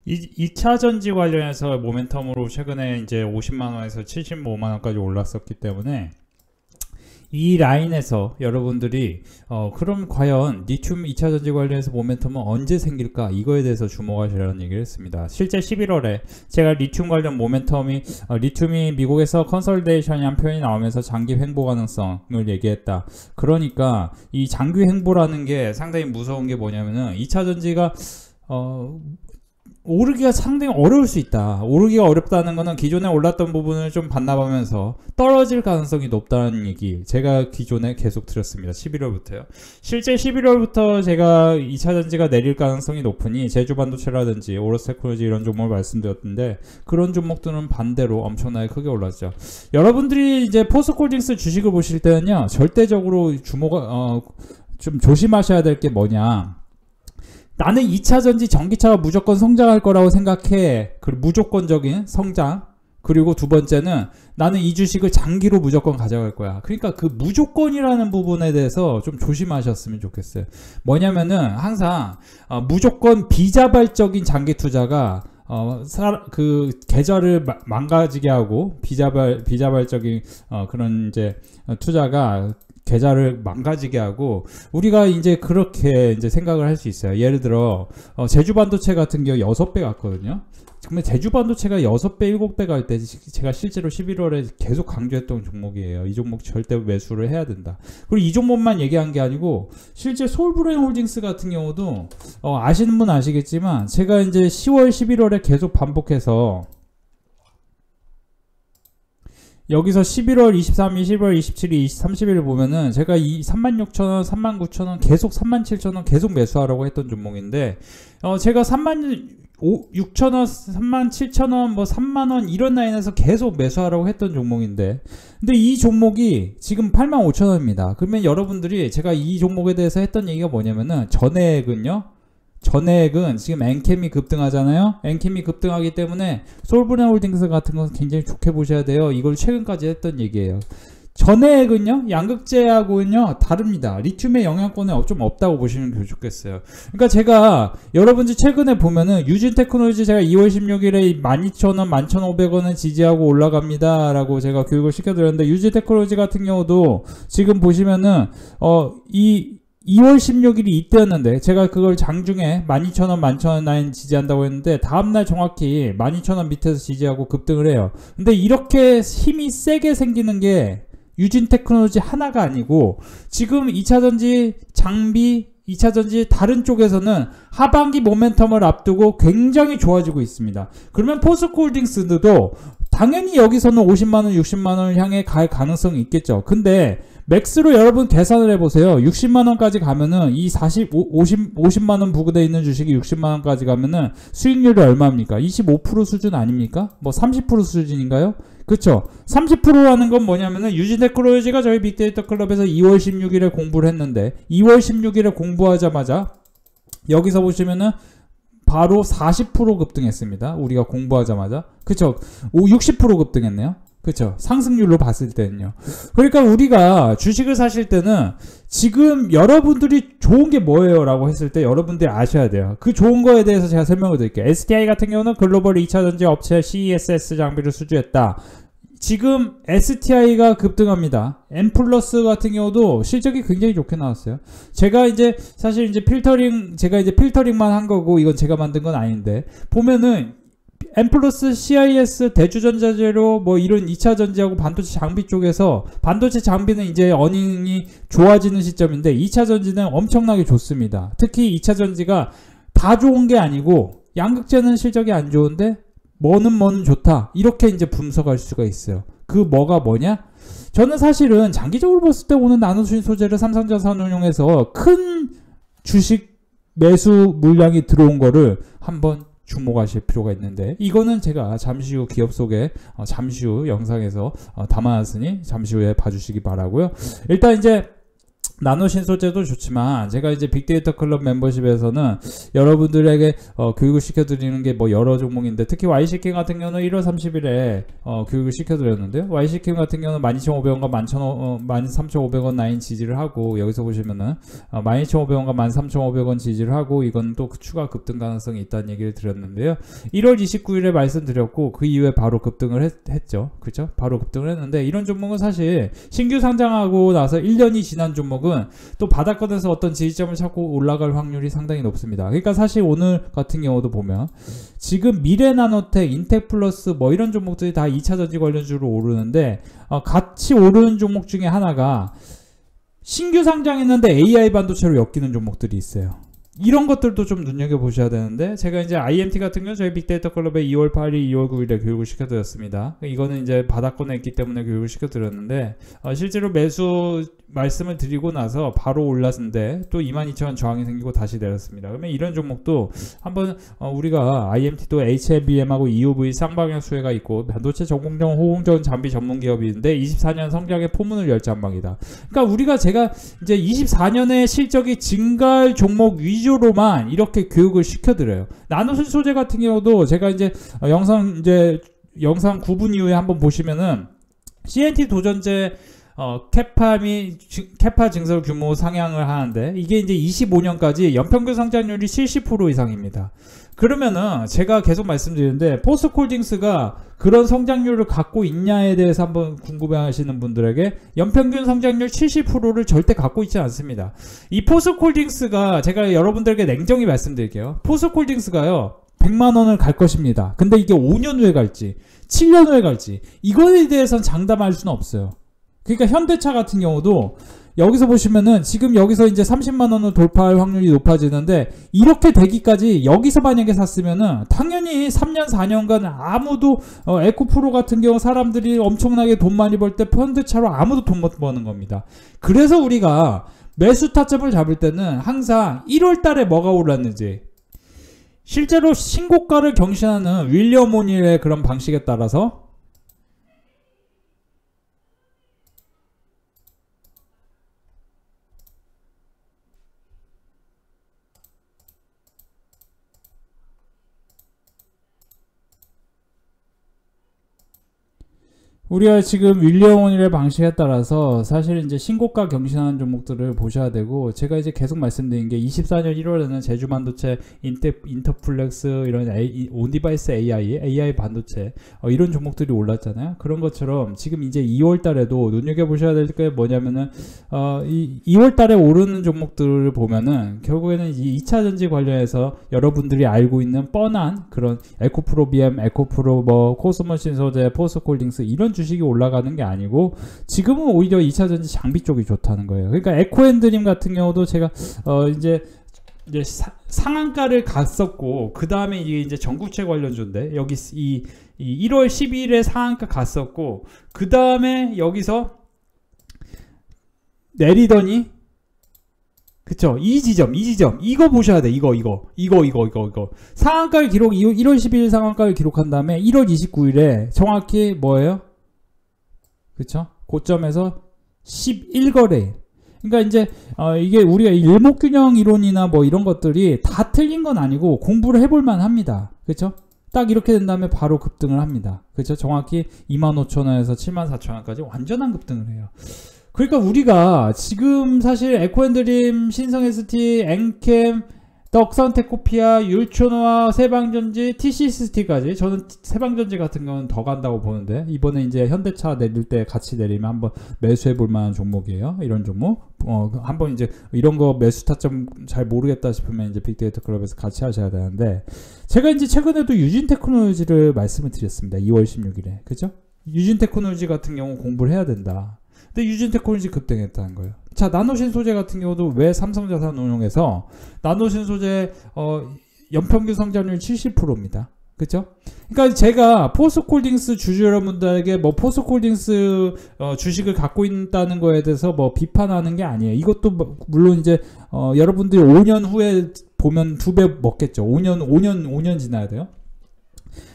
2차 전지 관련해서 모멘텀으로 최근에 이제 50만원에서 75만원까지 올랐었기 때문에 이 라인에서 여러분들이 그럼 과연 리튬 2차 전지 관련해서 모멘텀은 언제 생길까, 이거에 대해서 주목하시라는 얘기를 했습니다. 실제 11월에 제가 리튬 관련 모멘텀이 리튬이 미국에서 컨설데이션이라는 표현이 나오면서 장기 횡보 가능성을 얘기했다. 그러니까 이 장기 횡보라는 게 상당히 무서운 게 뭐냐면은 2차 전지가 오르기가 상당히 어려울 수 있다. 오르기가 어렵다는 거는 기존에 올랐던 부분을 좀 반납하면서 떨어질 가능성이 높다는 얘기, 제가 기존에 계속 드렸습니다. 11월부터요. 실제 11월부터 제가 2차 전지가 내릴 가능성이 높으니 제주반도체라든지 오로스테크놀로지 이런 종목을 말씀드렸는데, 그런 종목들은 반대로 엄청나게 크게 올랐죠. 여러분들이 이제 포스코홀딩스 주식을 보실 때는요, 절대적으로 좀 조심하셔야 될 게 뭐냐, 나는 2차 전지 전기차가 무조건 성장할 거라고 생각해. 그리고 무조건적인 성장. 그리고 두 번째는 나는 이 주식을 장기로 무조건 가져갈 거야. 그러니까 그 무조건이라는 부분에 대해서 좀 조심하셨으면 좋겠어요. 뭐냐면은 항상 무조건 비자발적인 장기 투자가 그 계좌를 망가지게 하고, 비자발적인 그런 이제 투자가 계좌를 망가지게 하고, 우리가 이제 그렇게 이제 생각을 할 수 있어요. 예를 들어 제주반도체 같은 경우 6배 갔거든요. 근데 제주반도체가 6배, 7배 갈 때 제가 실제로 11월에 계속 강조했던 종목이에요. 이 종목 절대 매수를 해야 된다. 그리고 이 종목만 얘기한 게 아니고, 실제 서울브레인홀딩스 같은 경우도 아시는 분 아시겠지만, 제가 이제 10월, 11월에 계속 반복해서 여기서 11월 23일, 10월 27일, 30일 보면은 제가 이 36,000원, 39,000원, 계속 37,000원 계속 매수하라고 했던 종목인데, 제가 36,000원, 37,000원, 뭐 3만원 이런 라인에서 계속 매수하라고 했던 종목인데, 근데 이 종목이 지금 85,000원입니다. 그러면 여러분들이 제가 이 종목에 대해서 했던 얘기가 뭐냐면은, 전액은 지금 엔캠이 급등하잖아요. 엔캠이 급등하기 때문에 솔브레인홀딩스 같은 건 굉장히 좋게 보셔야 돼요. 이걸 최근까지 했던 얘기예요. 전액은요, 양극재하고는요 다릅니다. 리튬의 영향권은 좀 없다고 보시면 좋겠어요. 그러니까 제가 여러분들 최근에 보면은 유진테크놀로지 제가 2월 16일에 12,000원, 11,500원을 지지하고 올라갑니다 라고 제가 교육을 시켜드렸는데, 유진테크놀로지 같은 경우도 지금 보시면은 2월 16일이 이때였는데, 제가 그걸 장중에 12,000원, 11,000원 라인 지지한다고 했는데, 다음날 정확히 12,000원 밑에서 지지하고 급등을 해요. 근데 이렇게 힘이 세게 생기는 게 유진테크놀로지 하나가 아니고, 지금 2차전지 장비, 2차전지 다른 쪽에서는 하반기 모멘텀을 앞두고 굉장히 좋아지고 있습니다. 그러면 포스코홀딩스도 당연히 여기서는 50만원, 60만원을 향해 갈 가능성이 있겠죠. 근데 맥스로 여러분 계산을 해보세요. 60만원까지 가면은 이 50만원 부근에 있는 주식이 60만원까지 가면은 수익률이 얼마입니까? 25% 수준 아닙니까? 뭐 30% 수준인가요? 그쵸? 30%라는 건 뭐냐면은, 유진테크놀로지가 저희 빅데이터 클럽에서 2월 16일에 공부를 했는데, 2월 16일에 공부하자마자 여기서 보시면은 바로 40% 급등했습니다. 우리가 공부하자마자. 그쵸? 60% 급등했네요. 그쵸? 상승률로 봤을 때는요. 그러니까 우리가 주식을 사실 때는 지금 여러분들이 좋은 게 뭐예요? 라고 했을 때 여러분들이 아셔야 돼요. 그 좋은 거에 대해서 제가 설명을 드릴게요. STI 같은 경우는 글로벌 2차전지 업체 CESS 장비를 수주했다. 지금 STI가 급등합니다. M 플러스 같은 경우도 실적이 굉장히 좋게 나왔어요. 제가 이제 사실 이제 필터링만 한 거고, 이건 제가 만든 건 아닌데, 보면은 M 플러스 CIS 대주전자재료 뭐 이런 2차 전지하고 반도체 장비 쪽에서, 반도체 장비는 이제 어닝이 좋아지는 시점인데 2차 전지는 엄청나게 좋습니다. 특히 2차 전지가 다 좋은 게 아니고, 양극재는 실적이 안 좋은데 뭐는 좋다, 이렇게 이제 분석할 수가 있어요. 그 뭐가 뭐냐? 저는 사실은 장기적으로 봤을 때 오늘 나노수신 소재를 삼성자산운용에서 큰 주식 매수 물량이 들어온 거를 한번 주목하실 필요가 있는데, 이거는 제가 잠시 후 기업 소개 잠시 후 영상에서 담아놨으니 잠시 후에 봐주시기 바라고요. 일단 이제 나노신소재도 좋지만 제가 이제 빅데이터 클럽 멤버십에서는 여러분들에게 교육을 시켜드리는 게 뭐 여러 종목인데 특히 YCK 같은 경우는 1월 30일에 교육을 시켜드렸는데요. YCK 같은 경우는 12,500원과 13,500원 라인 지지를 하고 여기서 보시면은 12,500원과 13,500원 지지를 하고 이건 또 추가 급등 가능성이 있다는 얘기를 드렸는데요. 1월 29일에 말씀드렸고 그 이후에 바로 급등을 했죠. 그렇죠? 바로 급등을 했는데 이런 종목은 사실 신규 상장하고 나서 1년이 지난 종목은 또 바닥권에서 어떤 지지점을 찾고 올라갈 확률이 상당히 높습니다. 그러니까 사실 오늘 같은 경우도 보면 지금 미래나노텍, 인텍플러스 뭐 이런 종목들이 다 2차전지 관련주로 오르는데 같이 오르는 종목 중에 하나가 신규 상장했는데 AI 반도체로 엮이는 종목들이 있어요. 이런 것들도 좀 눈여겨보셔야 되는데 제가 이제 IMT 같은 경우 저희 빅데이터 클럽에 2월 8일, 2월 9일에 교육을 시켜드렸습니다. 이거는 이제 바닥권에 있기 때문에 교육을 시켜드렸는데 실제로 매수 말씀을 드리고 나서 바로 올랐는데 또 22,000원 저항이 생기고 다시 내렸습니다. 그러면 이런 종목도 한번 우리가 IMT도 HMBM하고 EUV 쌍방향 수혜가 있고 반도체 전공정 호응전 장비 전문 기업인데 24년 성장의 포문을 열 전망이다. 그러니까 제가 이제 24년에 실적이 증가할 종목 위주로만 이렇게 교육을 시켜드려요. 나노신소재 같은 경우도 제가 이제 영상 9분 이후에 한번 보시면은 CNT 도전제 캐파 증설 규모 상향을 하는데 이게 이제 25년까지 연평균 성장률이 70% 이상입니다. 그러면은 제가 계속 말씀드리는데 포스코홀딩스가 그런 성장률을 갖고 있냐에 대해서 한번 궁금해하시는 분들에게 연평균 성장률 70%를 절대 갖고 있지 않습니다. 이 포스코홀딩스가 제가 여러분들에게 냉정히 말씀드릴게요. 포스코홀딩스가요 100만원을 갈 것입니다. 근데 이게 5년 후에 갈지 7년 후에 갈지 이거에 대해서는 장담할 수는 없어요. 그러니까 현대차 같은 경우도 여기서 보시면은 지금 여기서 이제 30만원을 돌파할 확률이 높아지는데 이렇게 되기까지 여기서 만약에 샀으면은 당연히 3년 4년간 아무도 에코프로 같은 경우 사람들이 엄청나게 돈 많이 벌 때 현대차로 아무도 돈 못 버는 겁니다. 그래서 우리가 매수 타점을 잡을 때는 항상 1월 달에 뭐가 올랐는지 실제로 신고가를 경신하는 윌리엄 오닐의 그런 방식에 따라서 우리가 지금 윌리엄 오닐의 방식에 따라서 사실 이제 신고가 경신하는 종목들을 보셔야 되고 제가 이제 계속 말씀드린 게 24년 1월에는 제주반도체, 인터플렉스 이런 온디바이스 AI 반도체 이런 종목들이 올랐잖아요. 그런 것처럼 지금 이제 2월 달에도 눈여겨보셔야 될 게 뭐냐면은 이 2월 달에 오르는 종목들을 보면은 결국에는 이 2차전지 관련해서 여러분들이 알고 있는 뻔한 그런 에코프로 BM, 에코프로 뭐 코스모신소재, 포스코홀딩스 이런 주식이 올라가는 게 아니고 지금은 오히려 2차전지 장비 쪽이 좋다는 거예요. 그러니까 에코앤드림 같은 경우도 제가 이제 상한가를 갔었고 그 다음에 이게 이제 전구체 관련주인데 여기 이 1월 12일에 상한가 갔었고 그 다음에 여기서 내리더니 그쵸 이 지점 이거 보셔야 돼. 이거 상한가를 기록 1월 12일 상한가를 기록한 다음에 1월 29일에 정확히 뭐예요? 그쵸? 고점에서 11거래. 그러니까 이제 이게 우리가 일목균형 이론이나 뭐 이런 것들이 다 틀린 건 아니고 공부를 해볼 만합니다. 그쵸? 딱 이렇게 된 다음에 바로 급등을 합니다. 그쵸? 정확히 25,000원에서 74,000원까지 완전한 급등을 해요. 그러니까 우리가 지금 사실 에코앤드림, 신성ST, 엔캠, 덕선테코피아, 율초노아, 세방전지, TCST까지 저는 세방전지 같은 경우는 더 간다고 보는데 이번에 이제 현대차 내릴 때 같이 내리면 한번 매수해 볼 만한 종목이에요. 이런 종목 한번 이제 이런 거 매수 타점 잘 모르겠다 싶으면 이제 빅데이터 클럽에서 같이 하셔야 되는데 제가 이제 최근에도 유진테크놀로지를 말씀을 드렸습니다. 2월 16일에 그죠? 유진테크놀로지 같은 경우 공부를 해야 된다. 근데 유진테크놀로지 급등했다는 거예요. 자, 나노신소재 같은 경우도 왜 삼성자산운용에서 나노신소재 연평균 성장률 70%입니다. 그쵸? 그러니까 제가 포스코홀딩스 주주 여러분들에게 뭐 포스코홀딩스 주식을 갖고 있다는 거에 대해서 뭐 비판하는 게 아니에요. 이것도 물론 이제 여러분들이 5년 후에 보면 2배 먹겠죠. 5년 지나야 돼요.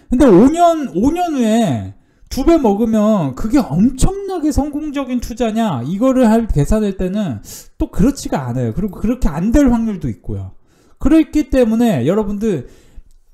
근데 5년 후에 2배 먹으면 그게 엄청나게 성공적인 투자냐 이거를 계산할 때는 또 그렇지가 않아요. 그리고 그렇게 안 될 확률도 있고요. 그렇기 때문에 여러분들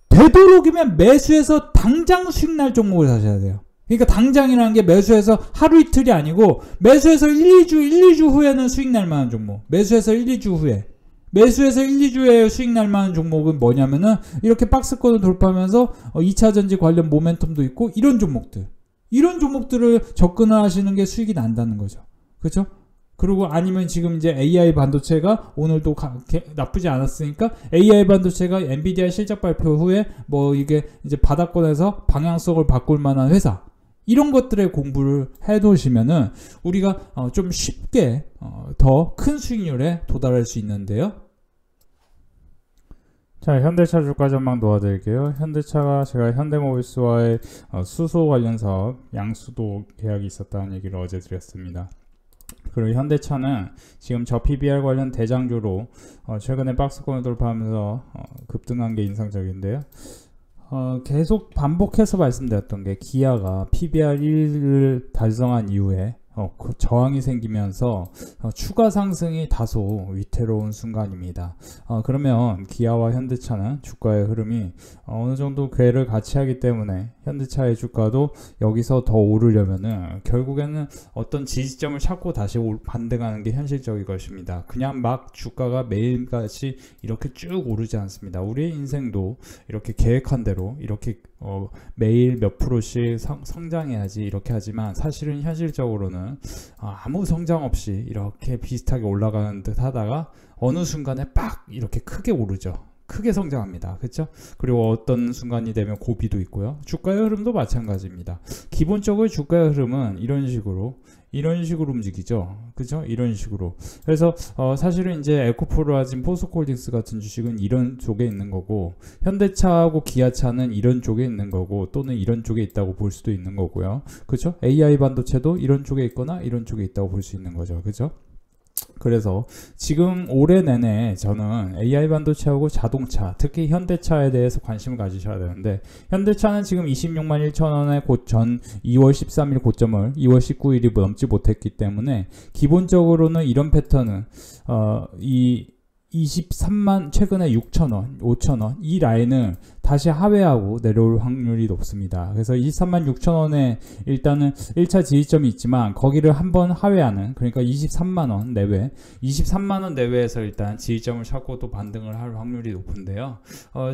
되도록이면 매수해서 당장 수익 날 종목을 사셔야 돼요. 그러니까 당장이라는 게 매수해서 하루 이틀이 아니고 매수해서 1, 2주 후에는 수익 날 만한 종목. 매수해서 1, 2주 후에. 매수해서 1, 2주에 수익 날 만한 종목은 뭐냐면은 이렇게 박스권을 돌파하면서 2차전지 관련 모멘텀도 있고 이런 종목들. 이런 종목들을 접근을 하시는 게 수익이 난다는 거죠. 그렇죠? 그리고 아니면 지금 이제 AI 반도체가 오늘도 나쁘지 않았으니까 AI 반도체가 엔비디아 실적 발표 후에 뭐 이게 이제 바닥권에서 방향성을 바꿀 만한 회사 이런 것들의 공부를 해 놓으시면은 우리가 좀 쉽게 더 큰 수익률에 도달할 수 있는데요. 자, 현대차 주가 전망 도와드릴게요. 현대차가 제가 현대모비스와의 수소 관련 사업 양수도 계약이 있었다는 얘기를 어제 드렸습니다. 그리고 현대차는 지금 저 PBR 관련 대장주로 최근에 박스권을 돌파하면서 급등한 게 인상적인데요. 계속 반복해서 말씀드렸던 게 기아가 PBR 1을 달성한 이후에 그 저항이 생기면서 추가 상승이 다소 위태로운 순간입니다. 그러면 기아와 현대차는 주가의 흐름이 어느 정도 궤를 같이 하기 때문에 현대차의 주가도 여기서 더 오르려면은 결국에는 어떤 지지점을 찾고 다시 반등하는 게 현실적일 것입니다. 그냥 막 주가가 매일같이 이렇게 쭉 오르지 않습니다. 우리의 인생도 이렇게 계획한 대로 이렇게 매일 몇 프로씩 성장해야지 이렇게 하지만 사실은 현실적으로는 아무 성장 없이 이렇게 비슷하게 올라가는 듯 하다가 어느 순간에 빡 이렇게 크게 오르죠. 크게 성장합니다. 그렇죠? 그리고 어떤 순간이 되면 고비도 있고요. 주가의 흐름도 마찬가지입니다. 기본적으로 주가의 흐름은 이런 식으로 움직이죠. 그죠? 이런 식으로. 그래서 사실은 이제 에코프로라진 포스코홀딩스 같은 주식은 이런 쪽에 있는 거고 현대차하고 기아차는 이런 쪽에 있는 거고 또는 이런 쪽에 있다고 볼 수도 있는 거고요. 그죠? AI 반도체도 이런 쪽에 있거나 이런 쪽에 있다고 볼 수 있는 거죠. 그죠? 그래서 지금 올해 내내 저는 AI 반도체하고 자동차, 특히 현대차에 대해서 관심을 가지셔야 되는데 현대차는 지금 26만 1천원의 고전 2월 13일 고점을 2월 19일이 넘지 못했기 때문에 기본적으로는 이런 패턴은 이 23만 최근에 6천원, 5천원 이 라인을 다시 하회하고 내려올 확률이 높습니다. 그래서 23만 6천원에 일단은 1차 지지점이 있지만 거기를 한번 하회하는 그러니까 23만원 내외 23만원 내외에서 일단 지지점을 찾고 또 반등을 할 확률이 높은데요.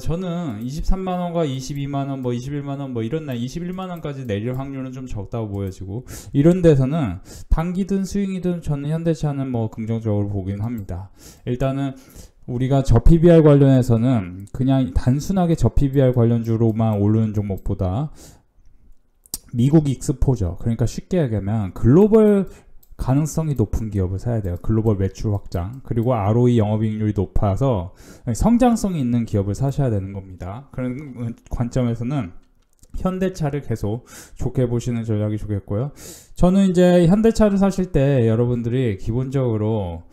저는 23만원과 22만원 뭐 21만원 뭐 이런 날 21만원까지 내릴 확률은 좀 적다고 보여지고 이런 데서는 단기든 스윙이든 저는 현대차는 뭐 긍정적으로 보긴 합니다. 일단은 우리가 저 PBR 관련해서는 그냥 단순하게 저 PBR 관련주로만 오르는 종목보다 미국 익스포저 그러니까 쉽게 얘기하면 글로벌 가능성이 높은 기업을 사야 돼요. 글로벌 매출 확장 그리고 ROE 영업이익률이 높아서 성장성이 있는 기업을 사셔야 되는 겁니다. 그런 관점에서는 현대차를 계속 좋게 보시는 전략이 좋겠고요. 저는 이제 현대차를 사실 때 여러분들이 기본적으로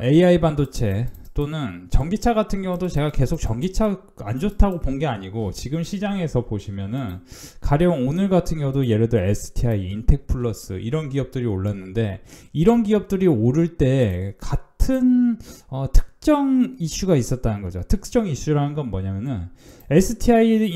AI 반도체 또는 전기차 같은 경우도 제가 계속 전기차 안 좋다고 본 게 아니고 지금 시장에서 보시면은 가령 오늘 같은 경우도 예를 들어 STI, 인텍플러스 이런 기업들이 올랐는데 이런 기업들이 오를 때 같은 특정 이슈가 있었다는 거죠. 특정 이슈라는 건 뭐냐면은 STI,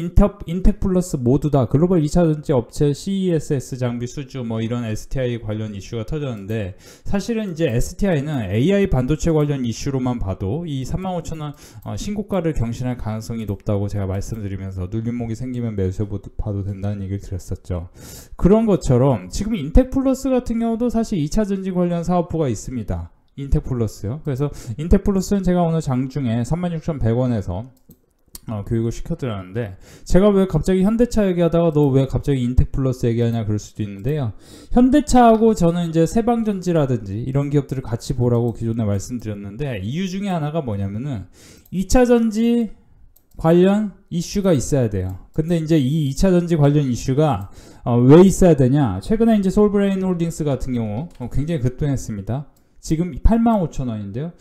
인텍플러스 모두 다 글로벌 2차전지 업체 CESS 장비 수주 뭐 이런 STI 관련 이슈가 터졌는데 사실은 이제 STI는 AI 반도체 관련 이슈로만 봐도 이 35,000원 신고가를 경신할 가능성이 높다고 제가 말씀드리면서 눌림목이 생기면 매수해 봐도 된다는 얘기를 드렸었죠. 그런 것처럼 지금 인텍플러스 같은 경우도 사실 2차전지 관련 사업부가 있습니다. 인텍플러스요. 그래서 인텍플러스는 제가 오늘 장중에 36,100원에서 교육을 시켜드렸는데 제가 왜 갑자기 현대차 얘기하다가 너 왜 갑자기 인텍플러스 얘기하냐 그럴 수도 있는데요. 현대차하고 저는 이제 세방전지라든지 이런 기업들을 같이 보라고 기존에 말씀드렸는데 이유 중에 하나가 뭐냐면은 2차전지 관련 이슈가 있어야 돼요. 근데 이제 이 2차전지 관련 이슈가 왜 있어야 되냐, 최근에 이제 솔브레인 홀딩스 같은 경우 굉장히 급등했습니다. 지금 85,000원인데요.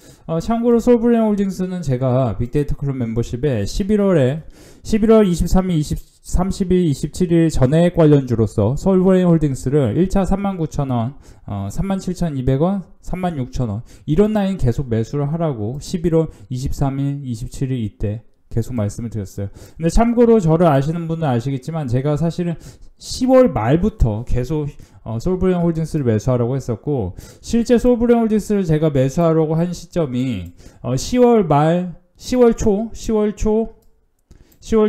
참고로 솔브레인홀딩스는 제가 빅데이터 클럽 멤버십에 11월 23일, 30일, 27일 전액 관련주로서 솔브레인홀딩스를 1차 39,000원, 37,200원, 36,000원 이런 라인 계속 매수를 하라고 11월 23일, 27일 이때 계속 말씀을 드렸어요. 근데 참고로 저를 아시는 분은 아시겠지만 제가 사실은 10월 말부터 계속 솔브레인홀딩스를 매수하라고 했었고, 실제 솔브레인홀딩스를 제가 매수하려고 한 시점이 10월 말, 10월 초, 10월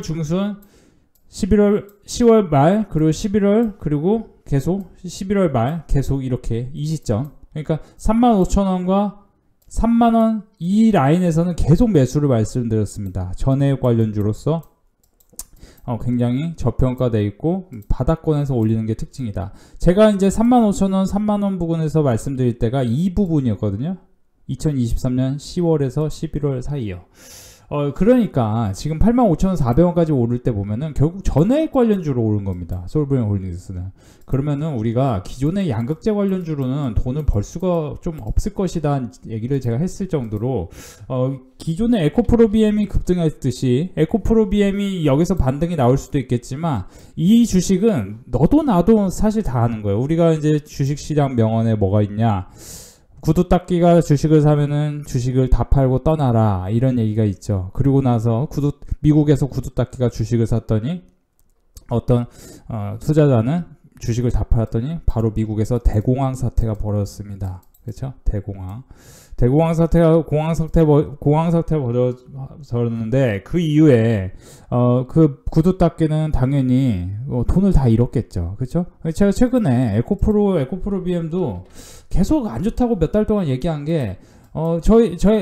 중순, 10월 말, 그리고 11월, 그리고 계속 11월 말 계속 이렇게 이 시점, 그러니까 35,000원과 3만원 이 라인에서는 계속 매수를 말씀드렸습니다. 전해액 관련주로서 굉장히 저평가되어 있고 바닥권에서 올리는 게 특징이다. 제가 이제 35,000원, 3만원 부근에서 말씀드릴 때가 이 부분이었거든요. 2023년 10월에서 11월 사이요. 그러니까 지금 85,400원까지 오를 때 보면은 결국 전해액 관련주로 오른 겁니다. 솔브레인홀딩스는. 그러면은 우리가 기존의 양극재 관련주로는 돈을 벌 수가 좀 없을 것이다 얘기를 제가 했을 정도로 기존의 에코프로비엠이 급등했듯이 에코프로비엠이 여기서 반등이 나올 수도 있겠지만 이 주식은 너도 나도 사실 다 하는 거예요. 우리가 이제 주식시장 명언에 뭐가 있냐, 구두 닦기가 주식을 사면은 주식을 다 팔고 떠나라 이런 얘기가 있죠. 그리고 나서 미국에서 구두 닦기가 주식을 샀더니 어떤 투자자는 주식을 다 팔았더니 바로 미국에서 대공황 사태가 벌어졌습니다. 그렇죠? 대공황 사태가 공황 사태 벌어졌는데 그 이후에 그 구두 닦기는 당연히 돈을 다 잃었겠죠. 그렇죠? 제가 최근에 에코프로비엠도 계속 안 좋다고 몇 달 동안 얘기한 게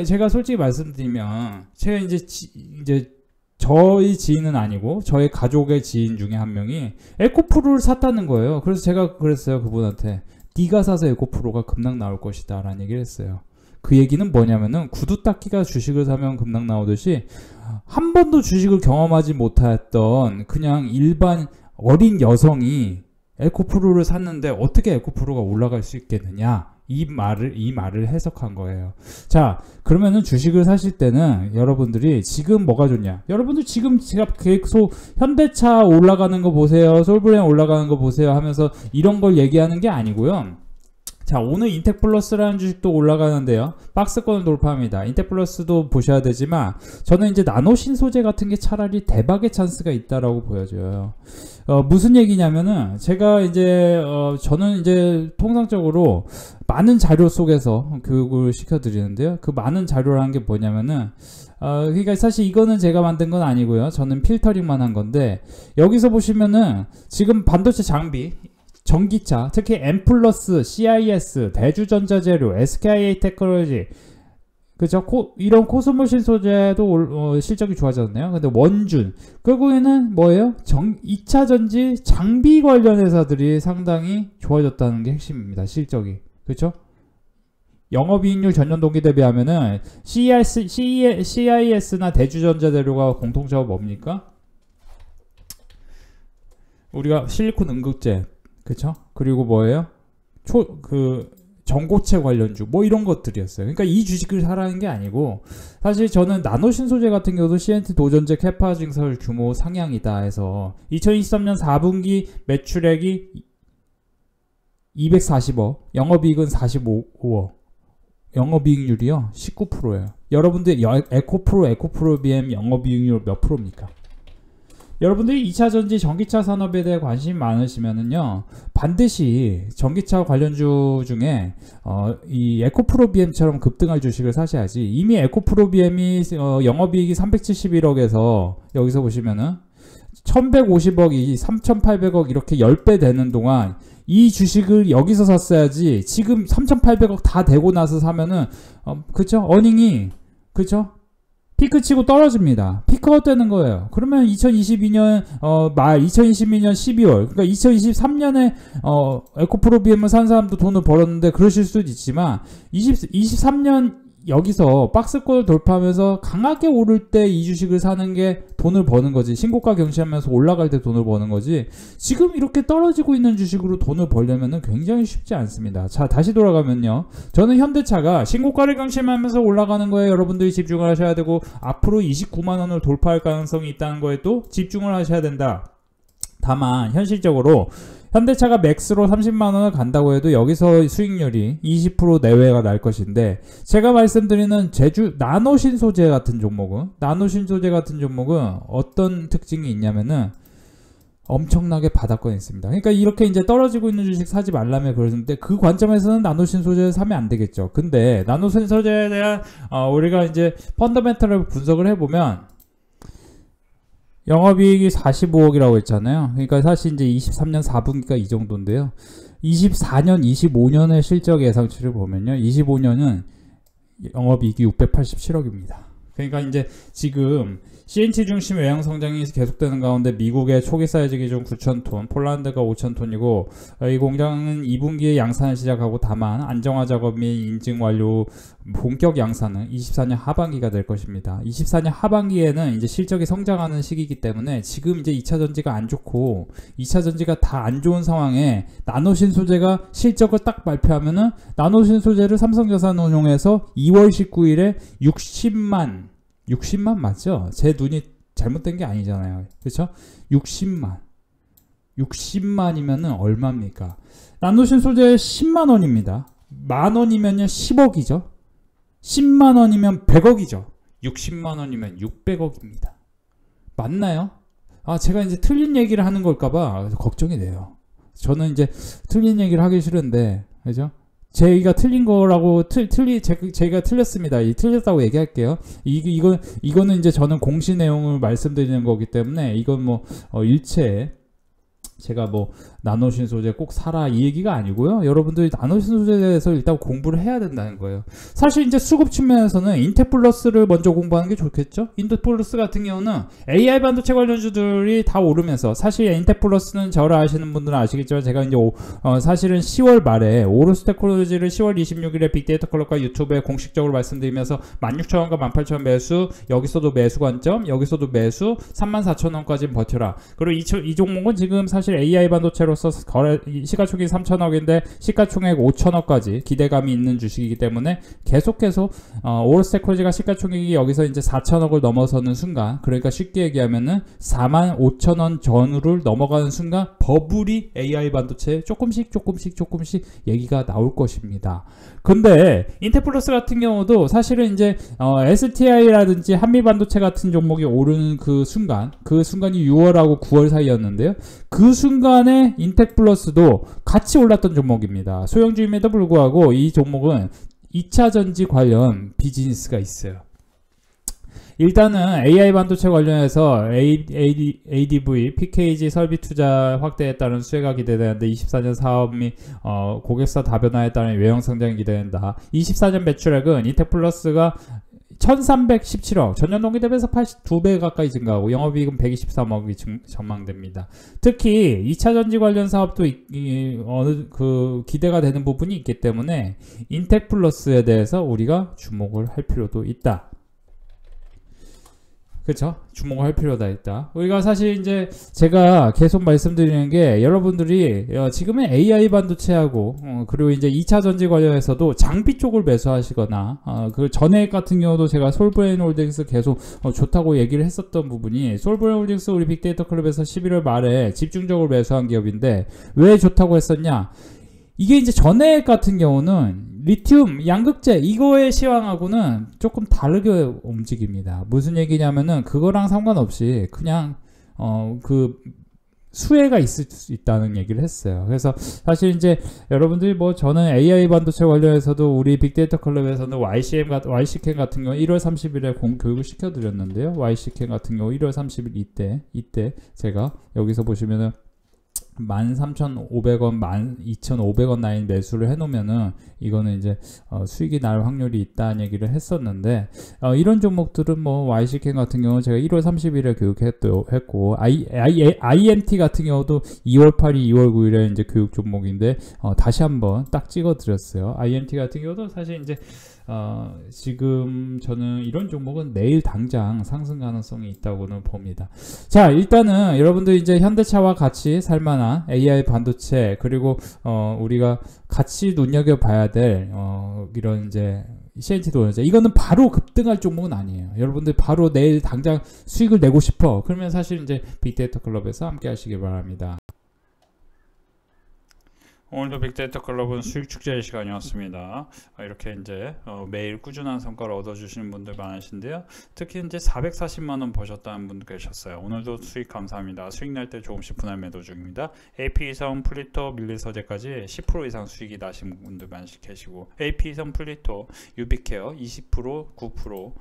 제가 솔직히 말씀드리면 제가 이제 저희 지인은 아니고 저희 가족의 지인 중에 한 명이 에코프로를 샀다는 거예요. 그래서 제가 그랬어요, 그분한테. 네가 사서 에코프로가 급락 나올 것이다 라는 얘기를 했어요. 그 얘기는 뭐냐면은 구두 닦기가 주식을 사면 급락 나오듯이 한 번도 주식을 경험하지 못했던 그냥 일반 어린 여성이 에코프로를 샀는데 어떻게 에코프로가 올라갈 수 있겠느냐, 이 말을 해석한 거예요. 자, 그러면은 주식을 사실 때는 여러분들이 지금 뭐가 좋냐, 여러분들 지금 제가 계속 현대차 올라가는 거 보세요, 솔브레인 올라가는 거 보세요 하면서 이런 걸 얘기하는 게 아니고요. 자, 오늘 인텍플러스라는 주식도 올라가는데요. 박스권을 돌파합니다. 인텍플러스도 보셔야 되지만 저는 이제 나노신소재 같은 게 차라리 대박의 찬스가 있다라고 보여져요. 무슨 얘기냐면은 제가 이제 저는 이제 통상적으로 많은 자료 속에서 교육을 시켜드리는데요. 그 많은 자료라는 게 뭐냐면은 그러니까 사실 이거는 제가 만든 건 아니고요. 저는 필터링만 한 건데, 여기서 보시면은 지금 반도체 장비, 전기차, 특히 M+, CIS, 대주전자재료, SKI 테크놀로지, 그죠? 이런 코스모신 소재도 실적이 좋아졌네요. 근데 원준, 결국에는 뭐예요? 2차 전지 장비 관련 회사들이 상당히 좋아졌다는 게 핵심입니다. 실적이. 그렇죠? 영업이익률 전년 동기 대비하면은 CIS나 대주전자재료가 공통점은 뭡니까? 우리가 실리콘 음극재, 그쵸? 그리고 뭐예요? 전고체 관련주, 뭐 이런 것들이었어요. 그러니까 이 주식을 사라는 게 아니고, 사실 저는 나노신소재 같은 경우도 CNT 도전제 캐파 증설 규모 상향이다 해서 2023년 4분기 매출액이 240억, 영업이익은 45억, 영업이익률이요 19%예요. 여러분들 에코프로비엠 영업이익률 몇 프로입니까? 여러분들이 2차전지 전기차 산업에 대해 관심이 많으시면은요, 반드시 전기차 관련주 중에 이 에코프로비엠처럼 급등할 주식을 사셔야지. 이미 에코프로비엠이 영업이익이 371억에서 여기서 보시면은 1150억이 3800억 이렇게 10배 되는 동안 이 주식을 여기서 샀어야지. 지금 3800억 다 되고 나서 사면은 그쵸? 어닝이, 그쵸? 피크 치고 떨어집니다. 피크아웃 되는 거예요. 그러면 2022년 말 2022년 12월, 그러니까 2023년에 에코프로비엠을 산 사람도 돈을 벌었는데 그러실 수도 있지만 23년 여기서 박스권을 돌파하면서 강하게 오를 때 이 주식을 사는 게 돈을 버는 거지. 신고가 경신하면서 올라갈 때 돈을 버는 거지. 지금 이렇게 떨어지고 있는 주식으로 돈을 벌려면 굉장히 쉽지 않습니다. 자, 다시 돌아가면요. 저는 현대차가 신고가를 경신하면서 올라가는 거에 여러분들이 집중을 하셔야 되고, 앞으로 29만 원을 돌파할 가능성이 있다는 거에 또 집중을 하셔야 된다. 다만 현실적으로 현대차가 맥스로 30만 원을 간다고 해도 여기서 수익률이 20% 내외가 날 것인데, 제가 말씀드리는 제주 나노신소재 같은 종목은 어떤 특징이 있냐면은 엄청나게 바닥권에 있습니다. 그러니까 이렇게 이제 떨어지고 있는 주식 사지 말라며 그러는데, 그 관점에서는 나노신소재를 사면 안 되겠죠. 근데 나노신소재에 대한 우리가 이제 펀더멘털을 분석을 해보면, 영업이익이 45억이라고 했잖아요. 그러니까 사실 이제 23년 4분기가 이 정도인데요. 24년, 25년의 실적 예상치를 보면요. 25년은 영업이익이 687억입니다. 그러니까 이제 지금 CNC 중심 외형 성장이 계속되는 가운데 미국의 초기 사이즈 기준 9,000톤, 폴란드가 5,000톤이고, 이 공장은 2분기에 양산을 시작하고, 다만 안정화 작업 및 인증 완료 본격 양산은 24년 하반기가 될 것입니다. 24년 하반기에는 이제 실적이 성장하는 시기이기 때문에 지금 이제 2차 전지가 안 좋고 2차 전지가 다 안 좋은 상황에 나노신소재가 실적을 딱 발표하면은, 나노신소재를 삼성자산운용에서 2월 19일에 60만 맞죠? 제 눈이 잘못된 게 아니잖아요. 그렇죠? 60만이면은 얼마입니까? 나노신소재 10만 원입니다. 만 원이면요 10억이죠. 10만 원이면 100억이죠. 60만 원이면 600억입니다. 맞나요? 제가 이제 틀린 얘기를 하는 걸까봐 걱정이 돼요. 저는 이제 틀린 얘기를 하기 싫은데, 그죠? 제가 틀린 거라고 제가 틀렸습니다. 틀렸다고 얘기할게요. 이거는 이제 저는 공시 내용을 말씀드리는 거기 때문에, 이건 뭐 일체 제가 뭐 나노신소재 꼭 사라 이 얘기가 아니고요. 여러분들이 나노신소재에 대해서 일단 공부를 해야 된다는 거예요. 사실 이제 수급 측면에서는 인텍플러스를 먼저 공부하는 게 좋겠죠. 인텍플러스 같은 경우는 AI 반도체 관련주들이 다 오르면서, 사실 인텍플러스는 저를 아시는 분들은 아시겠지만, 제가 이제 사실은 10월 말에 오로스 테크놀로지를 10월 26일에 빅데이터 클럽과 유튜브에 공식적으로 말씀드리면서 16,000원과 18,000원 매수, 여기서도 매수 관점, 여기서도 매수, 34,000원까지 버텨라. 그리고 이 종목은 지금 사실 AI 반도체로서 거래 시가총액이 3,000억인데 시가총액 5,000억까지 기대감이 있는 주식이기 때문에, 계속해서 오로스 테크놀로지가 시가총액이 여기서 이제 4,000억을 넘어서는 순간, 그러니까 쉽게 얘기하면은 45,000원 전후를 넘어가는 순간 버블이 AI 반도체에 조금씩 얘기가 나올 것입니다. 근데 인텔플러스 같은 경우도 사실은 이제 STI라든지 한미반도체 같은 종목이 오르는 그 순간이 6월하고 9월 사이였는데요. 그 순간에 인텍플러스도 같이 올랐던 종목입니다. 소형주임에도 불구하고 이 종목은 2차 전지 관련 비즈니스가 있어요. 일단은 AI 반도체 관련해서 ADV, PKG 설비 투자 확대에 따른 수혜가 기대되는데, 24년 사업 및 고객사 다변화에 따른 외형 성장이 기대된다. 24년 매출액은 인텍플러스가 1317억, 전년 동기 대비해서 82배 가까이 증가하고 영업이익은 123억이 전망됩니다. 특히 2차 전지 관련 사업도 기대가 되는 부분이 있기 때문에 인텍플러스에 대해서 우리가 주목을 할 필요도 있다. 그쵸? 주목을 할 필요가 있다. 우리가 사실 이제 제가 계속 말씀드리는 게, 여러분들이 지금은 AI 반도체하고 그리고 이제 2차 전지 관련해서도 장비 쪽을 매수하시거나, 그 전에 같은 경우도 제가 솔브레인 홀딩스 계속 좋다고 얘기를 했었던 부분이, 솔브레인 홀딩스 우리 빅데이터 클럽에서 11월 말에 집중적으로 매수한 기업인데 왜 좋다고 했었냐? 이게 이제 전에 같은 경우는 리튬, 양극재 이거의 시황하고는 조금 다르게 움직입니다. 무슨 얘기냐면은 그거랑 상관없이 그냥 그 수혜가 있을 수 있다는 얘기를 했어요. 그래서 사실 이제 여러분들이 뭐, 저는 AI 반도체 관련해서도 우리 빅데이터 클럽에서는 YC캠 같은 경우 1월 30일에 교육을 시켜드렸는데요. YC캠 같은 경우 1월 30일 이때 제가 여기서 보시면은 13,500원, 12,500원 라인 매수를 해놓으면은 이거는 이제 수익이 날 확률이 있다는 얘기를 했었는데, 이런 종목들은 뭐 YC캠 같은 경우 제가 1월 30일에 교육했고, IMT 같은 경우도 2월 8일, 2월 9일에 이제 교육 종목인데 다시 한번 딱 찍어 드렸어요. IMT 같은 경우도 사실 이제 지금 저는 이런 종목은 내일 당장 상승 가능성이 있다고는 봅니다. 자, 일단은 여러분들 이제 현대차와 같이 살만한 AI 반도체, 그리고 우리가 같이 눈여겨봐야 될 이런 이제 CNT도 이거는 바로 급등할 종목은 아니에요. 여러분들 바로 내일 당장 수익을 내고 싶어, 그러면 사실 이제 빅데이터 클럽에서 함께 하시길 바랍니다. 오늘도 빅데이터 클럽은 수익 축제의 시간이었습니다. 이렇게 이제 매일 꾸준한 성과를 얻어주시는 분들 많으신데요. 특히 이제 440만원 버셨다는 분들 계셨어요. 오늘도 수익 감사합니다. 수익 날 때 조금씩 분할 매도 중입니다. AP2성 플리토 밀리서재까지 10% 이상 수익이 나신 분들 많이 계시고, AP2성 플리토 유비케어 20% 9%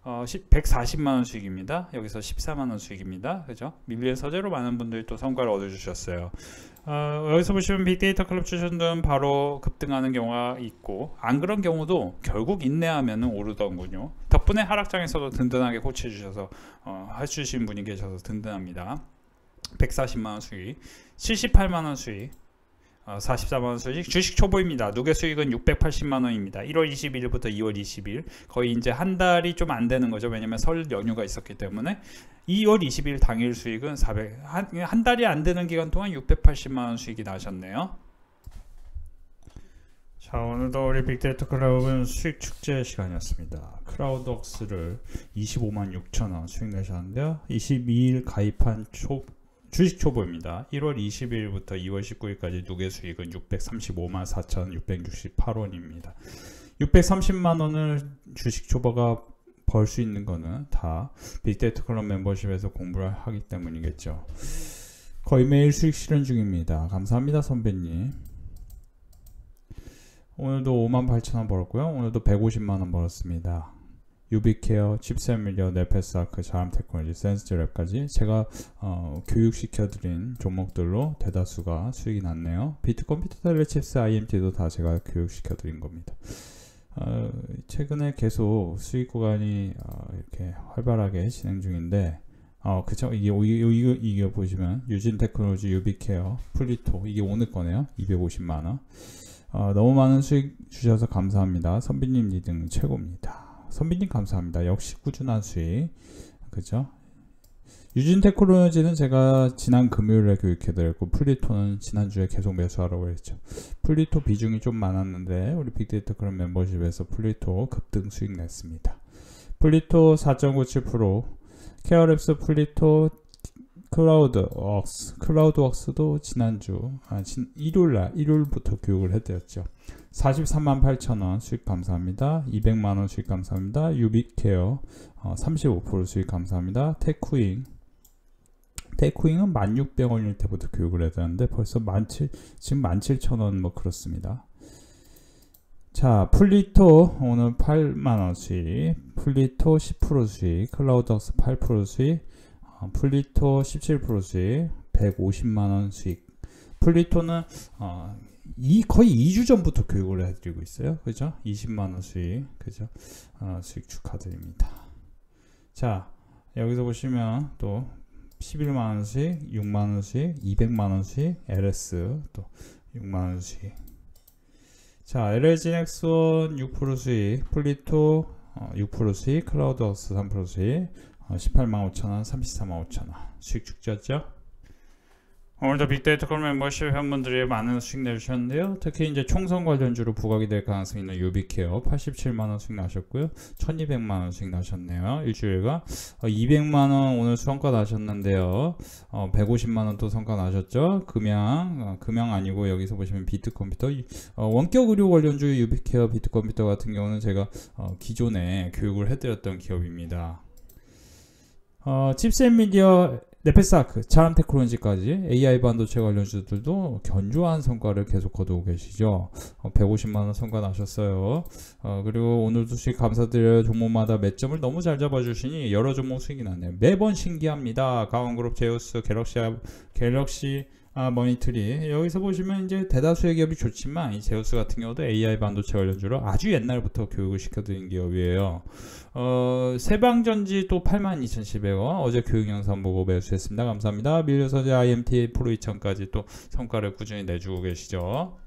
140만원 수익입니다. 여기서 14만원 수익입니다. 그죠? 밀리서재로 많은 분들이 또 성과를 얻어주셨어요. 여기서 보시면 빅데이터 클럽 추천은 바로 급등하는 경우가 있고, 안 그런 경우도 결국 인내하면 오르더군요. 덕분에 하락장에서도 든든하게 코치해 주셔서 해주신 분이 계셔서 든든합니다. 140만원 수익, 78만원 수익, 44만원 수익. 주식 초보입니다. 누계 수익은 680만원입니다. 1월 21일부터 2월 20일, 거의 이제 한 달이 좀 안 되는 거죠. 왜냐면 설 연휴가 있었기 때문에. 2월 20일 당일 수익은 한 달이 안 되는 기간 동안 680만원 수익이 나셨네요. 자, 오늘도 우리 빅데이터 클럽은 수익 축제 시간이었습니다. 크라우드웍스를 25만 6천원 수익 내셨는데요. 22일 가입한 주식 초보입니다. 1월 20일부터 2월 19일까지 누계 수익은 635만 4,668원입니다. 630만원을 주식 초보가 벌 수 있는 거는 다 빅데이터 클럽 멤버십에서 공부를 하기 때문이겠죠. 거의 매일 수익 실현 중입니다. 감사합니다, 선배님. 오늘도 58,000원 벌었고요. 오늘도 150만원 벌었습니다. 유비케어, 칩셋미디어, 네페스아크, 자암테크놀로지, 센스즈랩까지 제가 교육시켜드린 종목들로 대다수가 수익이 났네요. 비트컴퓨터, 텔레칩스, IMT도 다 제가 교육시켜드린 겁니다. 최근에 계속 수익 구간이 이렇게 활발하게 진행 중인데, 그쵸? 이게 보시면 유진테크놀로지, 유비케어, 플리토, 이게 오늘 거네요. 250만원. 너무 많은 수익 주셔서 감사합니다. 선비님 리딩 최고입니다. 선비님 감사합니다. 역시 꾸준한 수익. 그죠? 유진테크놀로지는 제가 지난 금요일에 교육해드렸고, 플리토는 지난주에 계속 매수하라고 했죠. 플리토 비중이 좀 많았는데 우리 빅데이터 클럽 멤버십에서 플리토 급등 수익 냈습니다. 플리토 4.97%, 케어랩스, 플리토, 클라우드웍스도 지난주 일요일부터 교육을 해드렸죠. 43만 8천원 수익 감사합니다. 200만원 수익 감사합니다. 유비케어 35% 수익 감사합니다. 테크윙은 16,000원일 때부터 교육을 해야 되는데 벌써 지금 17,000원 뭐 그렇습니다. 자, 플리토 오늘 8만원 수익, 플리토 10% 수익, 클라우드웍스 8% 수익, 플리토 17% 수익, 150만원 수익. 플리토는 거의 2주 전부터 교육을 해드리고 있어요. 그죠? 20만원 수익. 그죠? 수익 축하드립니다. 자, 여기서 보시면 또 11만원 수익, 6만원 수익, 200만원 수익, LS 또 6만원 수익. 자, LG 넥슨 6% 수익, 플리토 6% 수익, 클라우드웍스 3% 수익, 18만 5천원, 34만 5천원 수익 축제였죠. 오늘도 빅데이터 클럽 멤버십 회원분들이 많은 수익 내주셨는데요. 특히 이제 총선 관련주로 부각이 될 가능성이 있는 유비케어 87만원 수익 나셨고요. 1200만원 수익 나셨네요. 일주일가 200만원 오늘 성과 나셨는데요. 150만원 또 성과 나셨죠. 금양 아니고 여기서 보시면 비트컴퓨터, 원격 의료 관련주 유비케어, 비트컴퓨터 같은 경우는 제가 기존에 교육을 해드렸던 기업입니다. 칩셋 미디어, 네페스아크, 자암테크놀로지까지 AI 반도체 관련주들도 견조한 성과를 계속 거두고 계시죠. 150만원 성과 나셨어요. 그리고 오늘도 수익 감사드려요. 종목마다 매점을 너무 잘 잡아주시니 여러 종목 수익이 났네요. 매번 신기합니다. 강원그룹, 제우스, 갤럭시 머니트리. 여기서 보시면 이제 대다수의 기업이 좋지만 이 제우스 같은 경우도 AI 반도체 관련주로 아주 옛날부터 교육을 시켜드린 기업이에요. 세방전지 또 82,700원 어제 교육 영상 보고 매수했습니다. 감사합니다. 밀려서재 IMT 프로 2000까지 또 성과를 꾸준히 내주고 계시죠.